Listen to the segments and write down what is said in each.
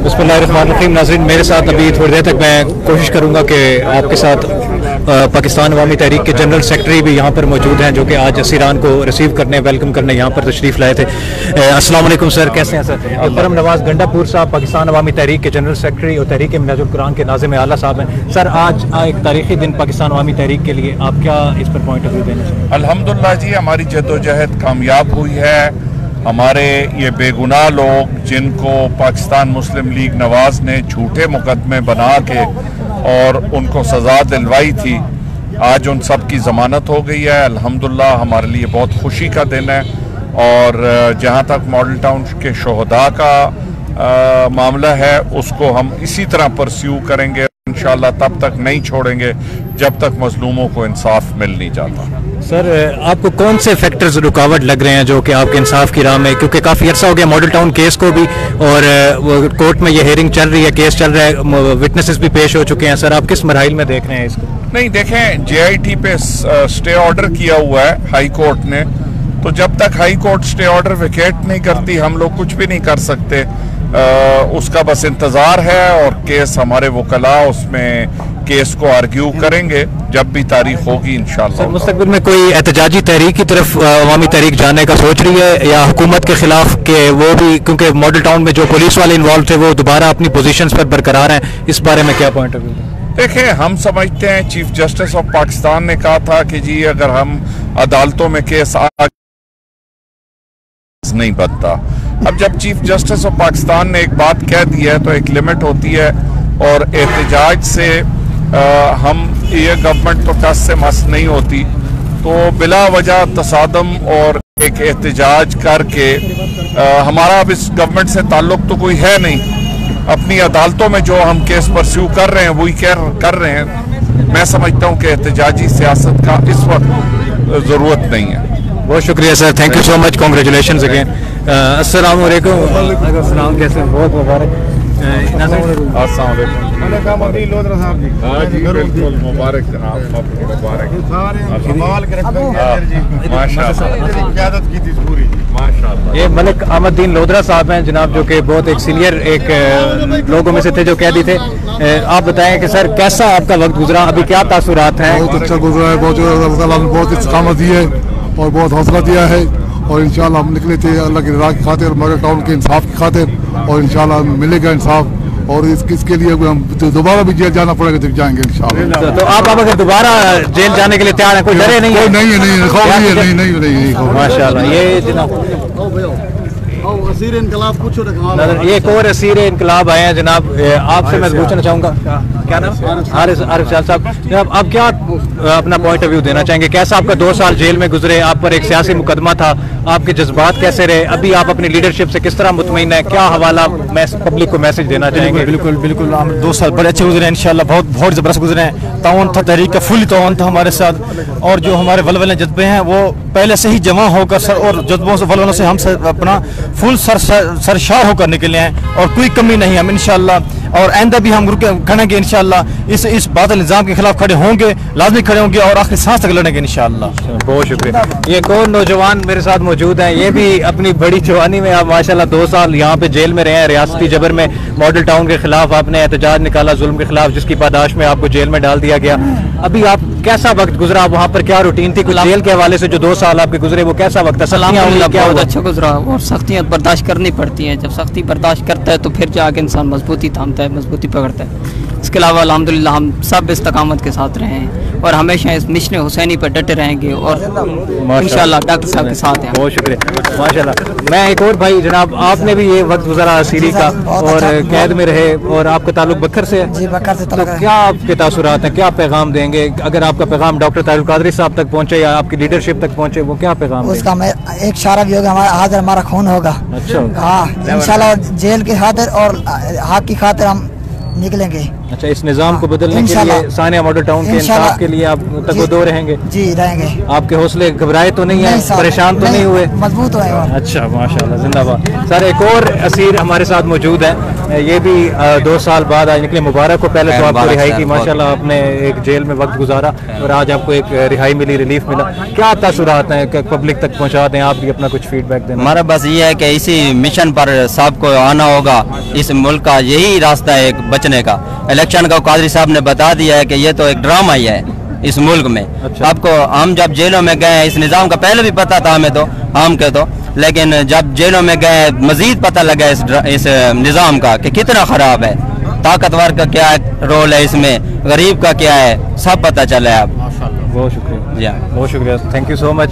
बिस्मिल्लाहिर्रहमानिर्रहीम। नाज़रीन, मेरे साथ अभी थोड़ी देर तक मैं कोशिश करूंगा कि आपके साथ पाकिस्तान अवामी तहरीक के जनरल सेक्रेटरी भी यहाँ पर मौजूद हैं, जो कि आज असीरान को रिसीव करने, वेलकम करने यहाँ पर तशरीफ़ लाए थे। अस्सलाम वालेकुम सर, कैसे हैं सर? परम नवाज गंडापुर साहब पाकिस्तान अवामी तहरीक के जनरल सेक्रेटरी और तहरीक मिन्हाजुल कुरान के नाज़िम आला साहब हैं। सर, आज एक तारीखी दिन पाकिस्तान अवामी तहरीक के लिए, आप क्या इस पर पॉइंट ऑफ व्यू देना चाहिए? अल्हम्दुलिल्लाह जी, हमारी जद्दोजहद कामयाब हुई है। हमारे ये बेगुनाह लोग जिनको पाकिस्तान मुस्लिम लीग नवाज ने झूठे मुकदमे बना के और उनको सज़ा दिलवाई थी, आज उन सब की ज़मानत हो गई है। अल्हम्दुलिल्लाह हमारे लिए बहुत खुशी का दिन है। और जहाँ तक मॉडल टाउन के शोहदा का मामला है, उसको हम इसी तरह परस्यू करेंगे इंशाअल्लाह, तब तक नहीं छोड़ेंगे जब तक मजलूमों को इंसाफ मिल नहीं जाता। सर, आपको कौन से फैक्टर्स रुकावट लग रहे हैं जो कि आपके इंसाफ की राह में, क्योंकि काफ़ी अर्सा हो गया मॉडल टाउन केस को भी, और कोर्ट में ये हेयरिंग चल रही है, केस चल रहा है, विटनेसेस भी पेश हो चुके हैं। सर, आप किस मरहल में देख रहे हैं इसको? नहीं, देखें, JIT पे स्टे ऑर्डर किया हुआ है हाई कोर्ट ने, तो जब तक high court stay order wicket नहीं करती हम लोग कुछ भी नहीं कर सकते। उसका बस इंतज़ार है, और केस हमारे वकला उसमें केस को आर्ग्यू करेंगे जब भी तारीख होगी इंशाअल्लाह। सर, मुस्तकबिल में कोई एहतजाजी तहरीक की तरफ अवामी तहरीक जाने का सोच रही है, या हुकूमत के खिलाफ के वो भी, क्योंकि मॉडल टाउन में जो पुलिस वाले इन्वॉल्व थे वो दोबारा अपनी पोजीशंस पर बरकरार हैं, इस बारे में क्या पॉइंट ऑफ व्यू? देखें, हम समझते हैं चीफ जस्टिस ऑफ पाकिस्तान ने कहा था कि जी अगर हम अदालतों में केस नहीं बनता। अब जब चीफ जस्टिस ऑफ पाकिस्तान ने एक बात कह दी है तो एक लिमिट होती है, और एहतजाज से हम ये गवर्नमेंट तो टस से मस नहीं होती, तो बिला वजह तसादम और एक एहतजाज करके हमारा अब इस गवर्नमेंट से ताल्लुक तो कोई है नहीं। अपनी अदालतों में जो हम केस परस्यू कर रहे हैं वही कर रहे हैं। मैं समझता हूँ कि एहतजाजी सियासत का इस वक्त ज़रूरत नहीं है। बहुत शुक्रिया sir, thank you so much, congratulation again. अस्सलाम वालेकुम। कैसे? बहुत मुबारक। मुबारक जनाब, ये मलिक अहमदीन लोधरा साहब हैं जनाब, जो कि बहुत एक सीनियर एक लोगों में से थे जो कैदी थे। आप बताएं कि सर कैसा आपका वक्त गुजरा, अभी क्या तासुरात हैं? बहुत अच्छा गुजरा है, बहुत इस्तकामत दी है और बहुत हौसला दिया है, और इंशाल्लाह हम निकले थे अल्लाह की रज़ा की खातिर, मॉडल टाउन के इंसाफ की खातिर, और इंशाल्लाह मिलेगा इंसाफ। और इसके लिए हम दोबारा भी जेल जाना पड़ेगा तो जाएंगे इंशाल्लाह। तो आप अगर दोबारा जेल जाने के लिए तैयार हैं? कोई डरे नहीं है? नहीं। माशाल्लाह। ये जनाब ये एक और असीर इनकलाब आए हैं जनाब, आपसे मैं पूछना चाहूँगा, क्या नाम? आरिफ साहब। जनाब, आप क्या अपना पॉइंट ऑफ व्यू देना चाहेंगे? कैसा आपका 2 साल जेल में गुजरे, आप पर एक सियासी मुकदमा था, आपके जज्बात कैसे रहे? अभी आप अपनी लीडरशिप से किस तरह मुतमईन है? क्या हवाला पब्लिक को मैसेज देना चाहेंगे? बिल्कुल हम 2 साल बड़े अच्छे गुजरे हैं इंशाल्लाह, बहुत ज़बरदस्त गुजरे हैं। ताउन था, तहरीक का फुल ताउन था हमारे साथ, और जो हमारे वलवले जज्बे हैं वो पहले से ही जमा होकर सर और जज्बों से वलवलों से हम अपना फुल सरशार होकर निकले हैं, और कोई कमी नहीं हम इंशाल्लाह, और आइंदा भी हम खड़ेंगे इंशाल्लाह। इस बादल निज़ाम के खिलाफ खड़े होंगे, लाजमी खड़े होंगे, और आखिरी सांस तक लड़ेंगे इंशाल्लाह। बहुत शुक्रिया। ये कौन नौजवान मेरे साथ मौजूद हैं, ये भी अपनी बड़ी जवानी में आप माशाल्लाह 2 साल यहाँ पे जेल में रहे हैं, रियासती जबर में मॉडल टाउन के खिलाफ आपने एहतजाज निकाला, जुल्म के खिलाफ, जिसकी पादाश में आपको जेल में डाल दिया गया। अभी आप कैसा वक्त गुजरा वहाँ पर, क्या रूटीन थी? कुछ जेल के हवाले से जो 2 साल आपके गुजरे वो कैसा वक्त था? बहुत अच्छा गुजरा, और सख्तियाँ बर्दाश्त करनी पड़ती हैं। जब सख्ती बर्दाश्त करता है तो फिर जाके इंसान मजबूती थामता है, मजबूती पकड़ता है। इसके अलावा अल्हम्दुलिल्लाह हम सब इस्तकामत के साथ रहे हैं, और हमेशा इस मिशन हुसैनी पर डटे रहेंगे, और इंशाल्लाह डॉक्टर साहब के साथ हैं। बहुत शुक्रिया, माशाल्लाह। मैं एक और भाई जनाब, आपने भी ये वक्त गुजारा सीरी का, और कैद में रहे, और आपका ताल्लुक बकर से है? जी, बकर से। तो क्या आपके तासुरात हैं, क्या पैगाम देंगे? अगर आपका पैगाम डॉक्टर तारिक कादरी साहब तक पहुंचे या आपकी लीडरशिप तक पहुंचे, वो क्या पैगाम? उसका मैं एक इशारा भी होगा, हमारा खून होगा। अच्छा। हाँ, इंशाल्लाह जेल की खातिर और हक की खातिर हम निकलेंगे। अच्छा, इस निज़ाम को बदलने के इंशाल्लाह। लिए सानिया मॉडल टाउन के इंशाल्लाह। इंसाफ के लिए आप तगोदो रहेंगे? जी रहेंगे। आपके हौसले घबराए तो नहीं है, साहब, परेशान तो नहीं हुए? मजबूत हुए। और अच्छा, माशाल्लाह, जिंदाबाद। सर, एक और असीर हमारे साथ मौजूद है, ये भी 2 साल बाद आज निकले। मुबारक हो पहले तो आपको रिहाई की, माशाल्लाह आपने एक जेल में वक्त गुजारा और आज आपको एक रिहाई मिली, रिलीफ मिला। क्या तासुरात हैं, पब्लिक तक पहुंचा दें, आप भी अपना कुछ फीडबैक दें। हमारा बस ये है कि इसी मिशन पर साहब को आना होगा, इस मुल्क का यही रास्ता है एक बचने का। इलेक्शन का कादरी साहब ने बता दिया है कि ये तो एक ड्रामा ही है इस मुल्क में। अच्छा। आपको हम जब जेलों में गए, इस निज़ाम का पहले भी पता था हमें तो, हम के तो, लेकिन जब जेलों में गए मजीद पता लगा इस निज़ाम का कि कितना ख़राब है, ताकतवर का क्या रोल है इसमें, गरीब का क्या है, सब पता चला है अब। बहुत शुक्रिया जी हाँ। बहुत शुक्रिया, थैंक यू सो मच।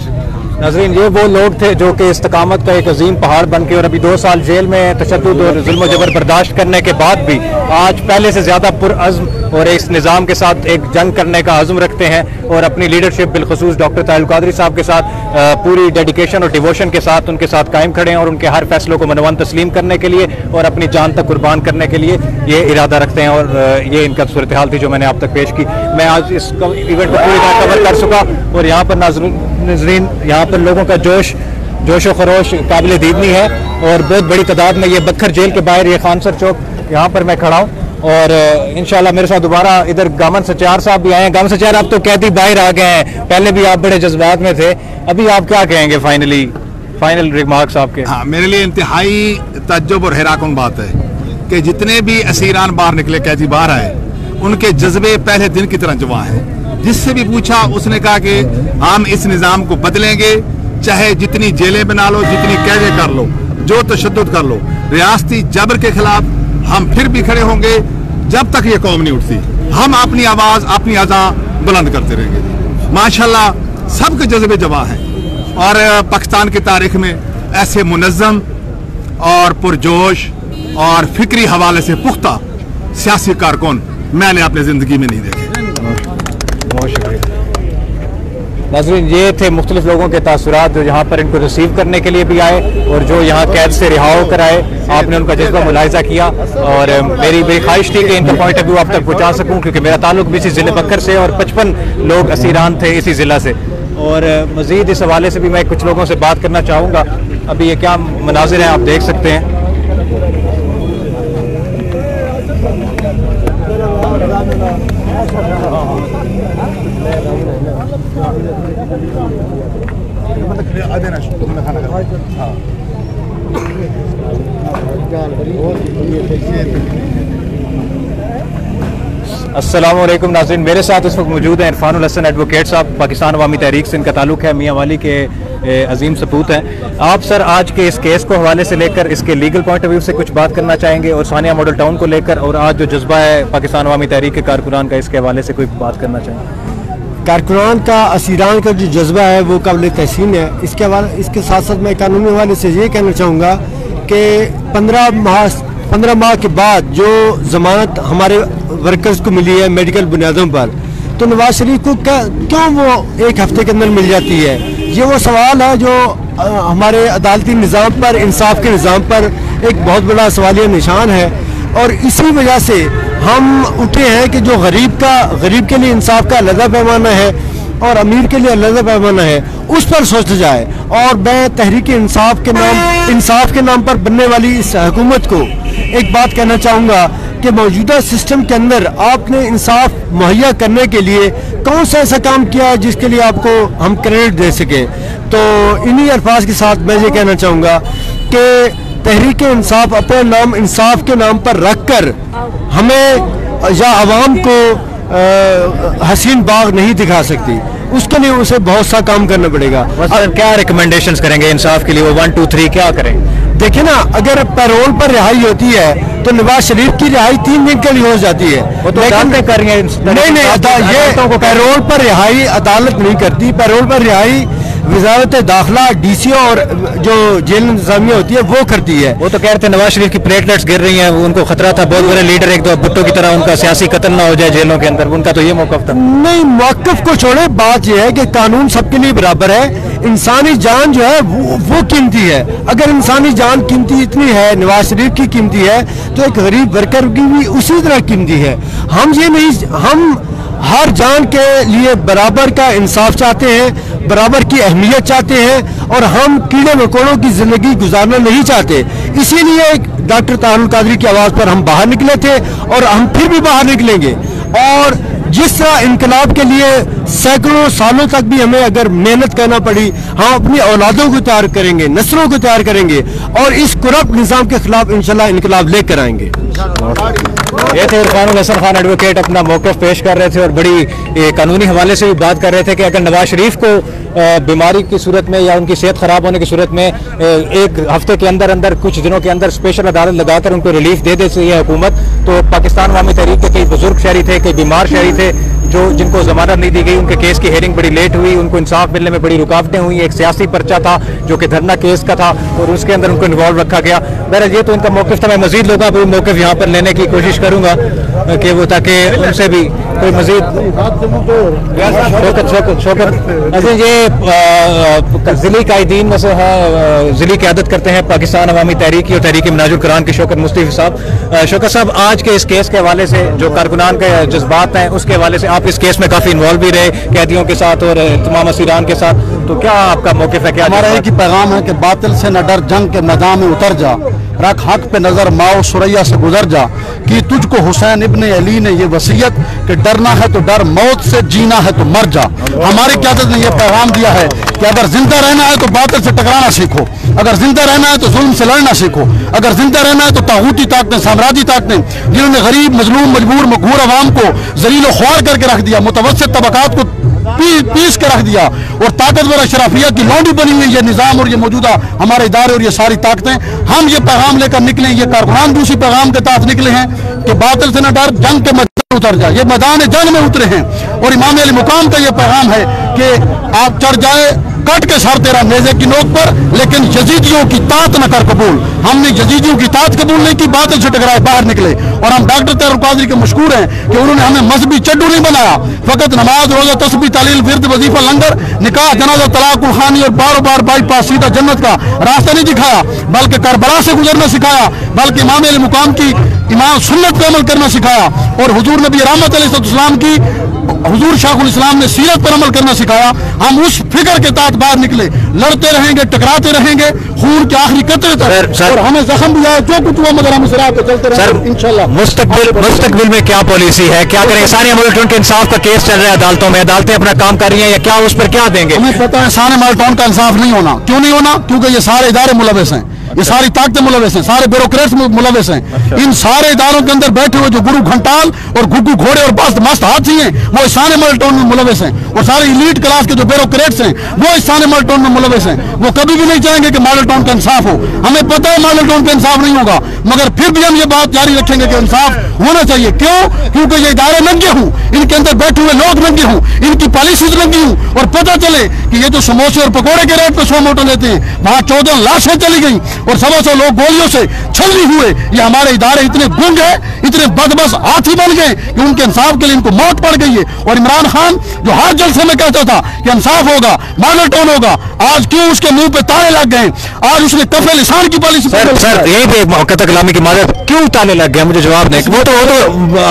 नाज़रीन, ये वो लोग थे जो कि इस्तकामत का एक अजीम पहाड़ बन के और अभी 2 साल जेल में तशद्दुद और जुल्म जबर बर्दाश्त करने के बाद भी आज पहले से ज़्यादा पुरअज़्म और इस निज़ाम के साथ एक जंग करने का अज़्म रखते हैं और अपनी लीडरशिप बिलखुसूस डॉक्टर ताहिल कादरी साहब के साथ पूरी डेडिकेशन और डिवोशन के साथ उनके साथ कायम खड़े हैं और उनके हर फैसलों को मनवन तस्लीम करने के लिए और अपनी जान तक कुर्बान करने के लिए ये इरादा रखते हैं। और ये इनका सूरत हाल थी जो मैंने आप तक पेश की। मैं आज इस इवेंट को पूरी तरह कवर कर सका और यहाँ पर नाज़रीन, यहाँ पर लोगों का जोश व खरोश काबिल दीदनी है और बहुत बड़ी तादाद में ये बखर जेल के बाहर, ये खानसर चौक, यहाँ पर मैं खड़ा हूँ और इंशाल्लाह मेरे साथ दोबारा इधर गामन सचार साहब भी आए हैं। गामन सचार, आप तो कैदी बाहर आ गए हैं, पहले भी आप बड़े जज्बात में थे, अभी आप क्या कहेंगे फाइनल रिमार्क्स आपके? हाँ, मेरे लिए इंतहाई तज्जुब और हैराकुन बात है कि जितने भी असीरान बाहर निकले, कैदी बाहर आए, उनके जज्बे पहले दिन की तरह जवां हैं। जिससे भी पूछा उसने कहा कि हम इस निज़ाम को बदलेंगे, चाहे जितनी जेलें बना लो, जितनी कैदें कर लो, जो तशद्दुद कर लो, रियासती जबर के खिलाफ हम फिर भी खड़े होंगे जब तक ये कौम नहीं उठती। हम अपनी आवाज़, अपनी अज़ा बुलंद करते रहेंगे। माशाल्लाह सबके जज्बे जवां हैं और पाकिस्तान की तारीख में ऐसे मुनज़्ज़म और पुरजोश और फिक्री हवाले से पुख्ता सियासी कारकुन मैंने अपनी ज़िंदगी में नहीं देखे। बहुत शुक्रिया। नाज़रीन, ये थे मुख्तलिफ लोगों के तासुरात जो यहाँ पर इनको रिसीव करने के लिए भी आए और जो यहाँ कैद से रिहा होकर आए। आपने उनका जज्बा मुलाहिजा किया और मेरी ख्वाहिश थी कि इनका पॉइंट ऑफ व्यू आप तक पहुँचा सकूँ क्योंकि मेरा ताल्लुक भी इसी ज़िले बकर से और 55 लोग असीरान थे इसी ज़िला से। और मज़ीद इस हवाले से भी मैं कुछ लोगों से बात करना चाहूँगा। अभी ये क्या मनाजिर हैं आप देख सकते हैं। अस्सलाम वालेकुम नाज़रीन, मेरे साथ इस वक्त मौजूद हैं इरफानुल हसन एडवोकेट साहब, पाकिस्तान अवामी तहरीक से इनका ताल्लुक है, मियाँ वाली के अजीम सपूत हैं। आप सर आज के इस केस को हवाले से लेकर इसके लीगल पॉइंट ऑफ व्यू से कुछ बात करना चाहेंगे और सानिया मॉडल टाउन को लेकर और आज जो जज्बा है पाकिस्तान अवामी तहरीक के कारकुनान का, इसके हवाले से कोई बात करना चाहेंगे? कारकुनान का, असीरान का जो जज्बा है वो काबिल तहसीन है। इसके साथ साथ मैं कानूनी हवाले से ये कहना चाहूँगा कि 15 माह के बाद जो ज़मानत हमारे वर्कर्स को मिली है मेडिकल बुनियादों पर, तो नवाज शरीफ को क्यों वो 1 हफ्ते के अंदर मिल जाती है? ये वो सवाल है जो हमारे अदालती निज़ाम पर, इंसाफ के निज़ाम पर एक बहुत बड़ा सवालिया निशान है। और इसी वजह से हम उठे हैं कि जो गरीब के लिए इंसाफ का अलग पैमाना है और अमीर के लिए अलग पैमाना है, उस पर सोचा जाए। और मैं तहरीक इंसाफ के नाम पर बनने वाली इस हुकूमत को एक बात कहना चाहूँगा कि मौजूदा सिस्टम के अंदर आपने इंसाफ मुहैया करने के लिए कौन सा ऐसा काम किया है जिसके लिए आपको हम क्रेडिट दे सके। तो इन्हीं अल्फाज के साथ मैं ये कहना चाहूँगा कि तहरीक इंसाफ अपने नाम इंसाफ के नाम पर रख कर हमें या आवाम को हसीन बाग नहीं दिखा सकती, उसके लिए उसे बहुत सा काम करना पड़ेगा। क्या रिकमेंडेशंस करेंगे इंसाफ के लिए? वो 1 2 3 क्या करें? देखिए ना, अगर पैरोल पर रिहाई होती है तो नवाज शरीफ की रिहाई 3 दिन के लिए हो जाती है। वो तो अदालतें कर रही हैं। नहीं, ये पैरोल पर रिहाई अदालत नहीं करती। पैरोल पर रिहाई वजारत दाखिला DCO और जो जेल इंतजामिया होती है वो करती है। वो तो कह रहे थे नवाज शरीफ की प्लेटलेट्स गिर रही हैं, उनको खतरा था, बहुत बड़े लीडर एक दो भुट्टो की तरह उनका सियासी कत्ल ना हो जाए जेलों के अंदर, उनका तो ये मौक़िफ़ था। नहीं, मौक़िफ़ को छोड़े, बात यह है कि कानून सबके लिए बराबर है। इंसानी जान जो है वो कीमती है। अगर इंसानी जान कीमती इतनी है, नवाज शरीफ की कीमती है, तो एक गरीब वर्कर की भी उसी तरह कीमती है। हम हर जान के लिए बराबर का इंसाफ चाहते हैं, बराबर की अहमियत चाहते हैं, और हम कीड़े मकोड़ों की जिंदगी गुजारना नहीं चाहते। इसीलिए डॉक्टर तारुल कादरी की आवाज़ पर हम बाहर निकले थे और हम फिर भी बाहर निकलेंगे। और जिस तरह इनकलाब के लिए सैकड़ों सालों तक भी हमें अगर मेहनत करना पड़ी, हम अपनी औलादों को तैयार करेंगे, नस्लों को तैयार करेंगे और इस करप्ट निज़ाम के खिलाफ इंशाल्लाह इनकलाब लेकर आएंगे। ये थे इरफानुल हसन खान एडवोकेट, अपना मौक़िफ़ पेश कर रहे थे और बड़ी कानूनी हवाले से भी बात कर रहे थे कि अगर नवाज शरीफ को बीमारी की सूरत में या उनकी सेहत ख़राब होने की सूरत में एक हफ्ते के अंदर अंदर, कुछ दिनों के अंदर स्पेशल अदालत लगाकर उनको रिलीफ दे देती है हुकूमत, तो पाकिस्तान अवामी तहरीक के कई बुजुर्ग शहरी थे, कई बीमार शहरी थे जिनको जमानत नहीं दी गई, उनके केस की हेयरिंग बड़ी लेट हुई, उनको इंसाफ मिलने में बड़ी रुकावटें हुई। एक सियासी पर्चा था जो कि धरना केस का था और उसके अंदर उनको इन्वॉल्व रखा गया। बहरहाल ये तो इनका मौक़िफ़ था। मैं मज़ीद लोगों का मौक़िफ़ यहाँ पर लेने की कोशिश करूँगा कि वो, ताकि उनसे भी कोई मज़ीद शौकत ये ज़िली कायदीन में से है, ज़िली क़यादत करते हैं पाकिस्तान अवामी तहरीक की और तहरीक मुनाजुल कुरान के शौकत मुस्तफ़ी साहब। शौकत साहब, आज के इस केस के हवाले से जो कारकुनान के जज्बात हैं उसके हवाले से, आप इस केस में काफ़ी इन्वॉल्व भी रहे कैदियों के साथ और तमाम असीरान के साथ, तो क्या आपका मौक़िफ़ है? क्या हमारा एक ही पैगाम है कि बातिल से न डर, जंग के मैदान में उतर जा, रख हक पे नजर, माओ सुरैया से गुजर जा, कि तुझको हुसैन इब्ने अली ने ये वसीयत कि डरना है तो डर, मौत से जीना है तो मर जा। हमारी क़यादत ने यह पैगाम दिया है कि अगर जिंदा रहना है तो बातिल से टकराना सीखो, अगर जिंदा रहना है तो जुल्म से लड़ना सीखो, अगर जिंदा रहना है तो तागूती ताकतें, साम्राज्यी ताकतें जिन्होंने गरीब, मजलूम, मजबूर, मकहूर अवाम को जलील ख्वार करके रख दिया, मुतवस्सित तबकात को पीस के रख दिया और ताकतवर अशराफिया की लौंडी बनी हुई ये निज़ाम और ये मौजूदा हमारे इदारे और ये सारी ताकतें, हम ये पैगाम लेकर निकले, ये कारकुनान दूसरी पैगाम के तहत निकले हैं कि बातिल से न डर, जंग के मैदान उतर जाए। ये मैदान जंग में उतरे हैं और इमाम अली मुकाम का ये पैगाम है कि आप चढ़ जाए, कट के सर तेरा नेज़े की नोक पर, लेकिन यजीदियों की तात न कर कबूल। हमने यजीदियों की तात कबूल नहीं की, बातिल से टकराए, बाहर निकले। और हम डॉक्टर तारुल कादरी के मशकूर हैं कि उन्होंने हमें मजहबी चड्डू नहीं बनाया, फकत नमाज, रोजा, तस्बीह, तालील, विर्द, वजीफा, लंगर, निकाह, जनाजा, तलाकुल खानी और बार बार बाईपास सीधा जन्नत का रास्ता नहीं दिखाया, बल्कि करबला से गुजरना सिखाया, बल्कि इमाम अली मुकाम की इमाम सुन्नत पर अमल करना सिखाया और हुजूर नबी रहमत अलैहिस्सलाम की, हुजूर शाहुल इस्लाम ने सीरत पर अमल करना सिखाया। हम उस फिक्र के तहत बाहर निकले, लड़ते रहेंगे, टकराते रहेंगे, खून के आखिरी कतरे तक, और हमें जख्म भी आया, जो कुछ हुआ मगर हम इस राह पे चलते रहेंगे इंशाल्लाह। मुस्तकबिल में क्या पॉलिसी है, क्या करें? सानिया मल्टोन के इंसाफ का केस चल रहा है अदालतों में, अदालतें अपना काम कर रही हैं, या क्या उस पर क्या देंगे? हमें पता है सानिया मल्टोन का इंसाफ नहीं होना। क्यों नहीं होना? क्योंकि ये सारे इदारे मुलविस हैं, ये सारी ताकतें मुलविस हैं, सारे ब्यूरोक्रेट्स मुलविस हैं। इन सारे इदारों के अंदर बैठे हुए जो गुरु घंटाल और गुग्गू घोड़े और मस्त हाथी हैं, वो इस सानिया मल्टोन में मुलविस हैं, और सारे इलीट क्लास के जो ब्यूरोक्रेट्स हैं वो इस सानिया मल्टोन में मुलविस हैं। वो कभी भी नहीं चाहेंगे कि मॉडल टाउन का इंसाफ हो। हमें पता है मॉडल टाउन का इंसाफ नहीं होगा, मगर फिर भी हम ये बात जारी रखेंगे कि इंसाफ होना चाहिए। क्यों? क्योंकि ये इदारे नंगे हूँ, इनके अंदर बैठे हुए लोग नंगे हूँ, इनकी पॉलिसीज नंगी हूँ, और पता चले कि ये जो समोसे और पकौड़े के रेट पे 100 मोटर लेते हैं, वहाँ 14 लाशें चली गई और 100 लोग गोलियों से छलनी हुए। ये हमारे इदारे इतने गुंग हैं, इतने बदबस हाथी बन गए कि उनके इंसाफ के लिए इनको मौत पड़ गई है। और इमरान खान जो हर जलसे में कहता था कि इंसाफ होगा, मॉडल टाउन होगा, आज क्यों उसके मुंह पे ताले लग गए? आज उसने कफे लिसान की पॉलिसी सर यही पे मौक़िफ़ कलामी की मादर क्यों ताले लग गए? मुझे जवाब नहीं। वो तो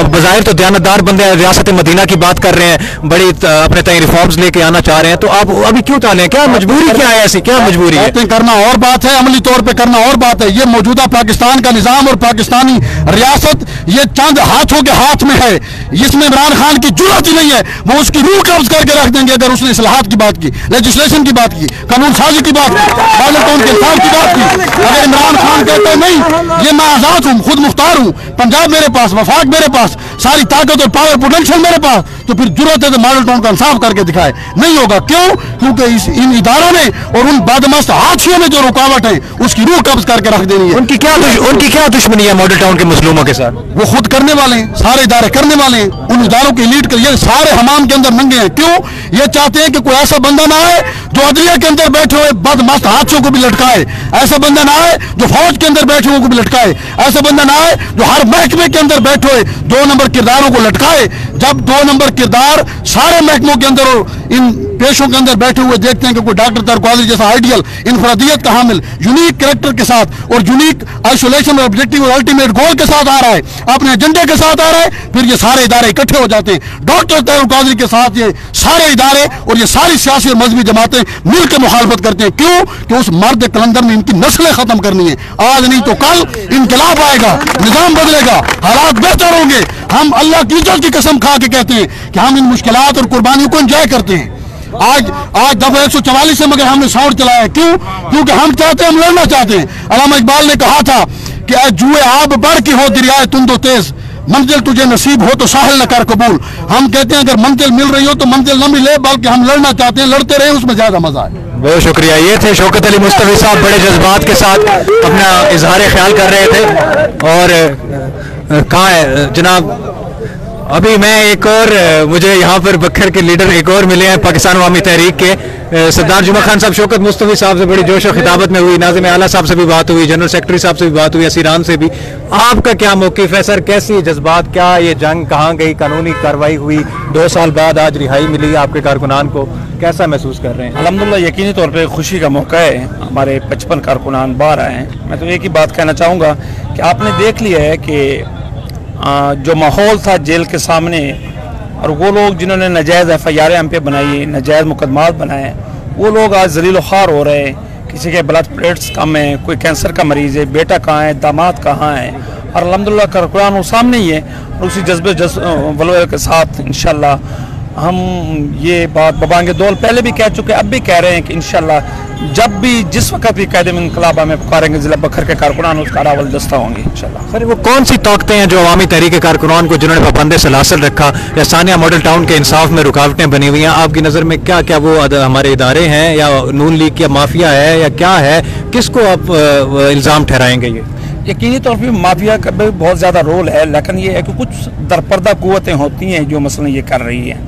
बज़ाहिर तो दयानतदार बंदे हैं, रियासत मदीना की बात कर रहे हैं, बड़ी अपने तय रिफॉर्म्स लेके आना चाह रहे हैं, तो आप अभी क्यों ताले? क्या मजबूरी क्या है ऐसी? क्या मजबूरी है? बातें करना और बात है, अमली तौर पे करना और बात है। ये मौजूदा पाकिस्तान का निजाम और पाकिस्तानी रियासत ये चंद हाथों के हाथ में है, इसमें इमरान खान की जुर्रत ही नहीं है। वो उसकी रूह कब्ज करके रख देंगे अगर उसने इस्लाहात की बात की, लेजिस्लेशन की बात की, कानून साजी की बात की, मॉडल के इंसाफ की बात की। अगर इमरान खान कहते नहीं ये मैं आजाद हूँ, खुद मुख्तार हूँ, पंजाब मेरे पास, वफाक मेरे पास, सारी ताकत और पावर पोटेंशियल मेरे पास, तो फिर जरूरत है तो मॉडल टाउन का इंसाफ करके दिखाए। नहीं होगा, क्यों? क्योंकि इन इदारों ने और उन बदमस्त हाथियों में जो रुकावट है उसकी रूह कब्ज करके रख देनी है। उनकी क्या दुश्मनी है मॉडल टाउन के मुस्लिमों के साथ? वो खुद करने वाले हैं, सारे इदारे करने वाले हैं, उन इदारों की लीड कर, ये सारे हमाम के अंदर नंगे हैं। क्यों? ये चाहते हैं कि कोई ऐसा बंदा ना आए जो अदलिया के अंदर बैठे हुए बदमस्त हाथियों को भी लटकाए, ऐसा बंदा ना आए जो फौज के अंदर बैठे हुए को भी लटकाए, ऐसा बंदा ना आए जो हर महकमे के अंदर बैठे हुए 2 नंबर किरदारों को लटकाए। जब 2 नंबर किरदार सारे महकमों के अंदर और इन पेशों के अंदर बैठे हुए देखते हैं कि कोई डॉक्टर तारिक कादरी जैसा आइडियल इनफरादियत का हामिल यूनिक कैरेक्टर के साथ और यूनिक आइसोलेशन और ऑब्जेक्टिव और अल्टीमेट गोल के साथ आ रहा है, अपने एजेंडे के साथ आ रहा है, फिर ये सारे इदारे इकट्ठे हो जाते हैं। डॉक्टर तारिक कादरी के साथ ये सारे इदारे और ये सारी सियासी और मजहबी जमातें मिलकर मुखालफत करते हैं। क्यों? कि उस मर्द कलंदर में इनकी नस्लें खत्म करनी है। आज नहीं तो कल इनकलाब आएगा, निजाम बदलेगा, हालात बेहतर होंगे। हम अल्लाह की इज्जत की कसम खा के कहते हैं कि हम इन मुश्किलात और कुर्बानियों को एंजॉय करते हैं। आज दफा 144 से मगर हमने साउंड चलाया। क्यों? क्योंकि हम चाहते हैं, हम लड़ना चाहते हैं। अल्लामा इकबाल ने कहा था कि जुए आब बढ़ की हो दरियाए तुंदो तेज, मंजिल तुझे नसीब हो तो साहिल न कर कबूल। हम कहते हैं अगर मंजिल मिल रही हो तो मंजिल न मिले, बल्कि हम लड़ना चाहते हैं, लड़ते रहे, उसमें ज्यादा मजा है। बहुत शुक्रिया। ये थे शौकत अली मुस्तफी साहब, बड़े जज्बात के साथ अपना इजहार ख्याल कर रहे थे। और कहाँ है जनाब, अभी मैं एक और मुझे यहाँ पर बखर के लीडर एक और मिले हैं पाकिस्तान अवामी तहरीक के सरदार जुमा खान साहब। शौकत मुस्तफी साहब से बड़ी जोश और खिताबत में हुई, नाज़िम आला साहब से भी बात हुई, जनरल सेक्रेटरी साहब से भी बात हुई, असीरान से भी। आपका क्या मौक़िफ़ है सर? कैसी जज्बात, क्या ये जंग कहाँ गई? कानूनी कार्रवाई हुई, 2 साल बाद आज रिहाई मिली आपके कारकुनान को, कैसा महसूस कर रहे हैं? अल्हम्दुलिल्लाह यकीनी तौर पर खुशी का मौका है। हमारे 55 कारकुनान बाहर आए हैं। मैं तो एक ही बात कहना चाहूँगा कि आपने देख लिया है कि जो माहौल था जेल के सामने, और वो लोग जिन्होंने नाजायज़ FIR हम पे बनाई, नाजायज़ मुकदमात बनाए, वो लोग आज जलील ख़ार हो रहे हैं। किसी के ब्लड प्लेट्स कम है, कोई कैंसर का मरीज़ है, बेटा कहाँ है, दामाद कहाँ है, और अल्हम्दुलिल्लाह कारकुनान वो सामने ही है। और उसी जज्बे वलवले के साथ इंशाअल्लाह हम ये बात बबांगे दौल पहले भी कह चुके, अब भी कह रहे हैं कि इंशाअल्लाह जब भी जिस वक्त भी कायदे में इनकलाब हमें पुकारेंगे, जिला बखर के कारकुनान उसका रावल दस्ता होंगे इंशाअल्लाह। सर वो कौन सी ताकतें हैं जो अवामी तहरीक के कारकुनान को जिन्होंने पाबंद सलासल रखा या सानिया मॉडल टाउन के इंसाफ में रुकावटें बनी हुई हैं, आपकी नज़र में क्या क्या वो हमारे इदारे हैं या नून लीग या माफिया है या क्या है? किसको आप इल्ज़ाम ठहराएंगे? ये यकीनी तौर पर माफिया का भी बहुत ज़्यादा रोल है, लेकिन ये है कि कुछ दरपर्दा कुव्वतें होती हैं जो मसलन ये कर रही हैं,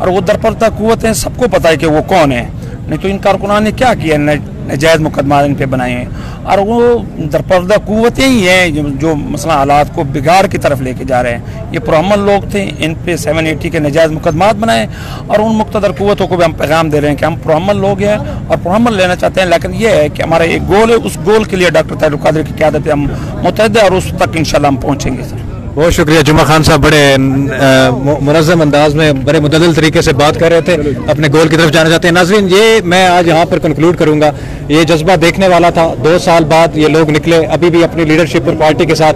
और वो दरपर्दा कुव्वतें सबको पता है कि वो कौन है। नहीं तो इन कारकुनान ने क्या किया, नाजायज़ मुकदमा इन पे बनाए हैं, और वो दरपर्दा कुव्वतें ही हैं जो मसला हालात को बिगाड़ की तरफ लेके जा रहे हैं। ये पुरअमन लोग थे, इन पे 780 के नाजायज़ मुकदमात बनाए, और उन मुक़्तदर कुव्वतों को भी हम पैगाम दे रहे हैं कि हम पुरअमन लोग हैं और पुरअमन लेना चाहते हैं, लेकिन ये है कि हमारा एक गोल है, उस गोल के लिए डॉक्टर तारिक कादरी की क़यादत हम मुतहद और उस तक इंशाअल्लाह हम पहुँचेंगे। सर बहुत शुक्रिया। जुमा खान साहब बड़े मुनज़्ज़म अंदाज में बड़े मुतदल तरीके से बात कर रहे थे, अपने गोल की तरफ जाना चाहते हैं। नाज़रीन, ये मैं आज यहाँ पर कंक्लूड करूँगा, ये जज्बा देखने वाला था। 2 साल बाद ये लोग निकले, अभी भी अपनी लीडरशिप और पार्टी के साथ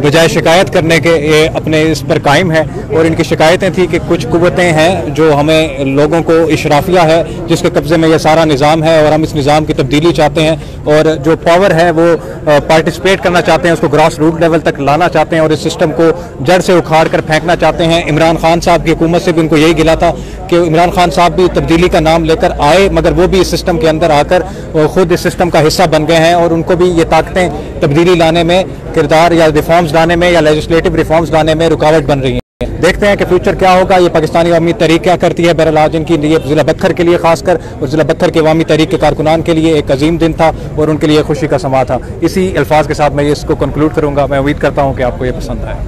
बजाय शिकायत करने के ये अपने इस पर कायम है, और इनकी शिकायतें थी कि कुछ कुव्वतें हैं जो हमें लोगों को इशराफिया है जिसके कब्जे में ये सारा निज़ाम है, और हम इस निज़ाम की तब्दीली चाहते हैं, और जो पावर है वो पार्टिसिपेट करना चाहते हैं, उसको ग्रास रूट लेवल तक लाना चाहते हैं, और इस सिस्टम को जड़ से उखाड़ कर फेंकना चाहते हैं। इमरान खान साहब की हुकूमत से भी उनको यही गिला था कि इमरान खान साहब भी तब्दीली का नाम लेकर आए, मगर वो भी इस सिस्टम के अंदर आकर खुद इस सिस्टम का हिस्सा बन गए हैं, और उनको भी ये ताकतें तब्दीली लाने में, किरदार या रिफॉर्म्स लाने में या लेजिस्लेटिव रिफॉर्म्स लाने में रुकावट बन रही है। देखते हैं कि फ्यूचर क्या होगा, ये पाकिस्तानी अवामी तहरीक क्या करती है। बहरहाल आज इनकी लिए ज़िला बखर के लिए खासकर और ज़िला बखर के अवामी तहरीक के कारकुनान के लिए एक अजीम दिन था और उनके लिए खुशी का समा था। इसी अल्फाज के साथ मैं इसको कंक्लूड करूँगा। मैं उम्मीद करता हूँ कि आपको ये पसंद आया।